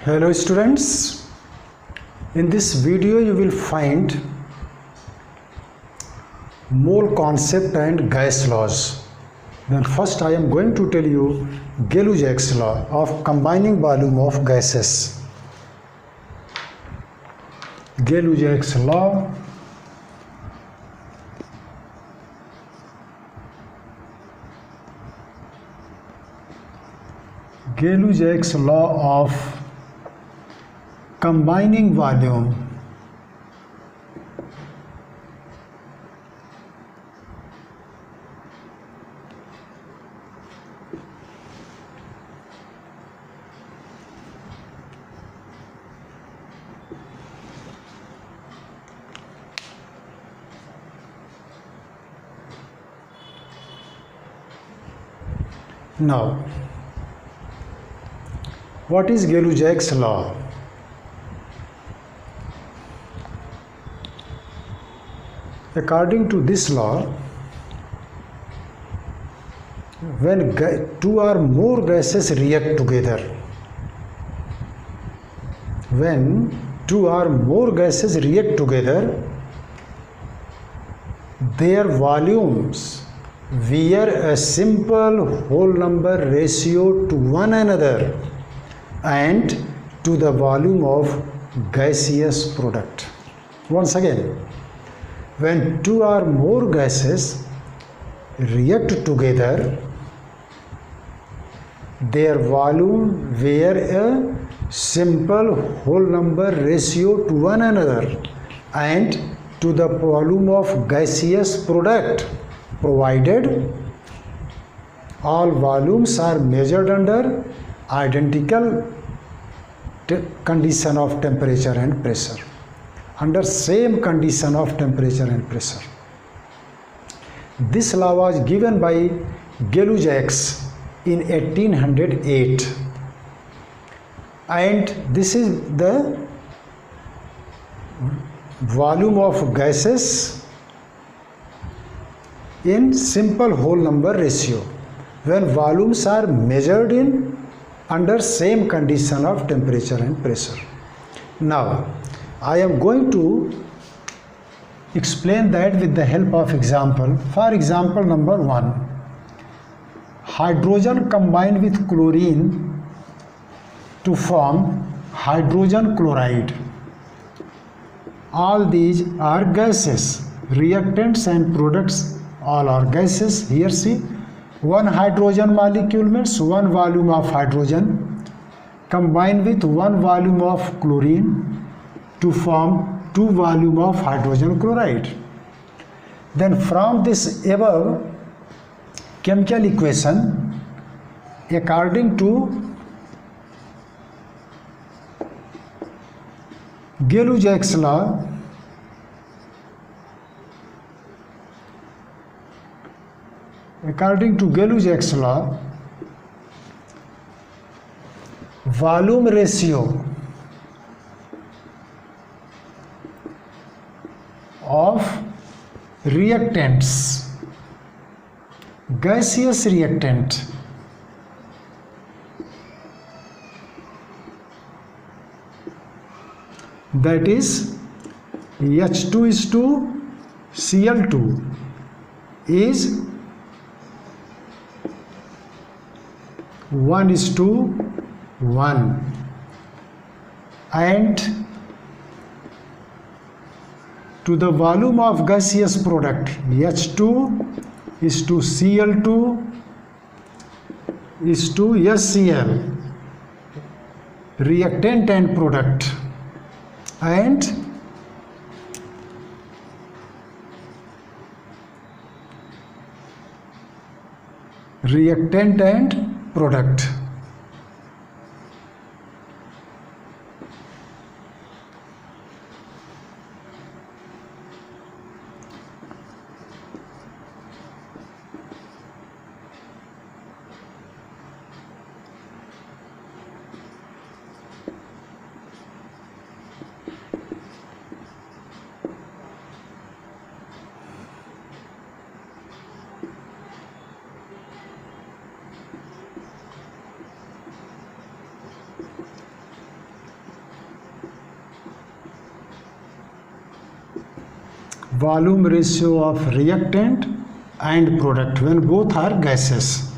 Hello students, in this video you will find mole concept and gas laws. Then first I am going to tell you Gay-Lussac's law of combining volume of gases. Gay-Lussac's law Gay-Lussac's law of combining volume Now, what is Gay-Lussac's law? According to this law, when two or more gases react together, their volumes bear a simple whole number ratio to one another and to the volume of gaseous product. Once again, when two or more gases react together, their volume bear a simple whole number ratio to one another and to the volume of gaseous product, provided all volumes are measured under identical condition of temperature and pressure. Under same condition of temperature and pressure. This law was given by Gay-Lussac in 1808, and this is the volume of gases in simple whole number ratio when volumes are measured in under same condition of temperature and pressure. Now, I am going to explain that with the help of example. For example number 1, hydrogen combined with chlorine to form hydrogen chloride. All these are gases, reactants and products, all are gases. Here see, one hydrogen molecule means one volume of hydrogen combined with one volume of chlorine to form two volume of hydrogen chloride. Then from this above chemical equation, according to Gay-Lussac's law, volume ratio of reactants, gaseous reactant, that is H2 is to Cl2 is 1:1, and to the volume of gaseous product H2 is to Cl2 is to HCl, reactant and product, and reactant and product. volume ratio of reactant and product when both are gases,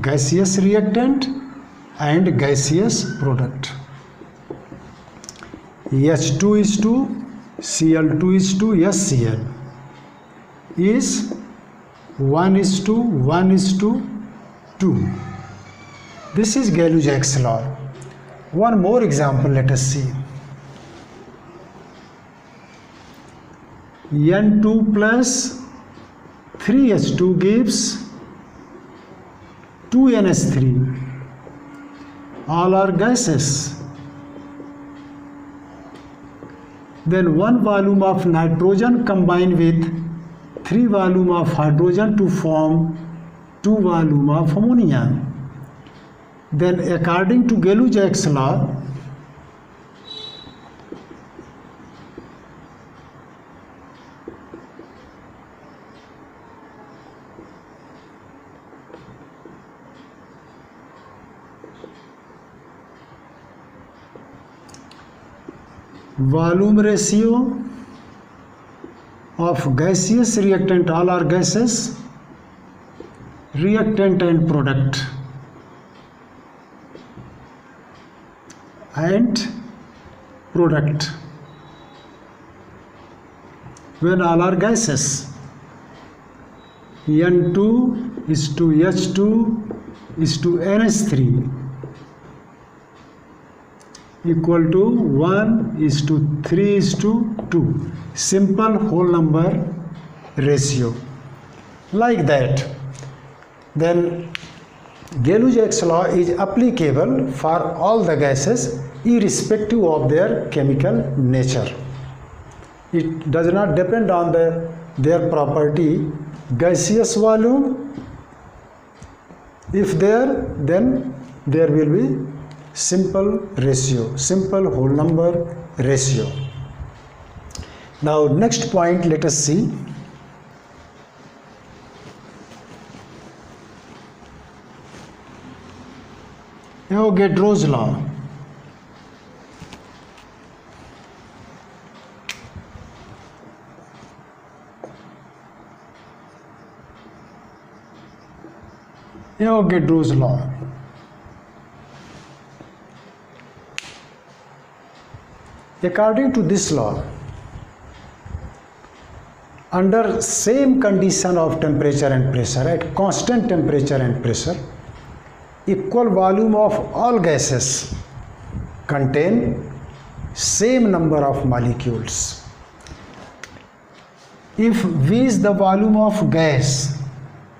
gaseous reactant and gaseous product. H2 is to Cl2 is to HCl is 1:1:2. This is Gay-Lussac's law. One more example, let us see. N2 plus 3H2 gives 2NH3. All are gases. Then one volume of nitrogen combined with 3 volume of hydrogen to form 2 volume of ammonia. Then according to Gay-Lussac's law, volume ratio of gaseous reactant, all are gases, reactant and product, when all are gases. N2 is to H2 is to NH3 equal to 1:3:2. Simple whole number ratio. Like that. Then Gay-Lussac's law is applicable for all the gases irrespective of their chemical nature. It does not depend on their property. Gaseous volume, if there, then there will be simple ratio, simple whole number ratio. Now next point, let us see. Avogadro's law. Avogadro's law. According to this law, under same condition of temperature and pressure, at constant temperature and pressure, equal volume of all gases contain same number of molecules. If V is the volume of gas,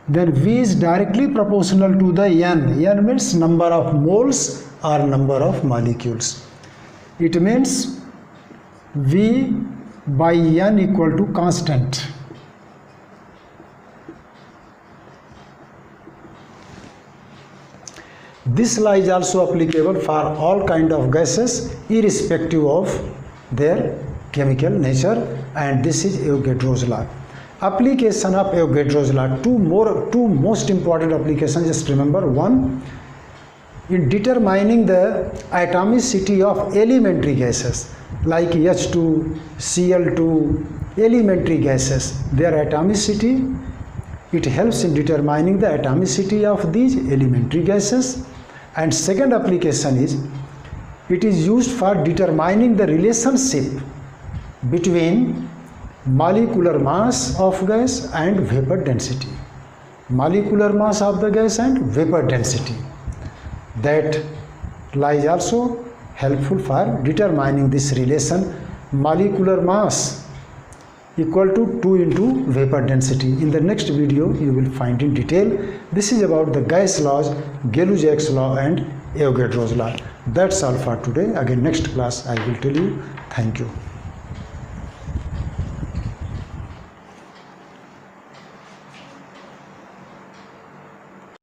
then V is directly proportional to the N. N means number of moles or number of molecules. It means V by N equal to constant. This law is also applicable for all kind of gases irrespective of their chemical nature, and this is Avogadro's law. Application of Avogadro's law. Two most important applications, just remember. One, in determining the atomicity of elementary gases like H2, Cl2, elementary gases, their atomicity, it helps in determining the atomicity of these elementary gases. And second application is, it is used for determining the relationship between molecular mass of gas and vapor density. Molecular mass of the gas and vapor density. That law is also helpful for determining this relation, molecular mass equal to 2 into vapor density. In the next video you will find in detail. This is about the gas laws, Gay-Lussac's law and Avogadro's law. That's all for today. Again next class I will tell you. Thank you.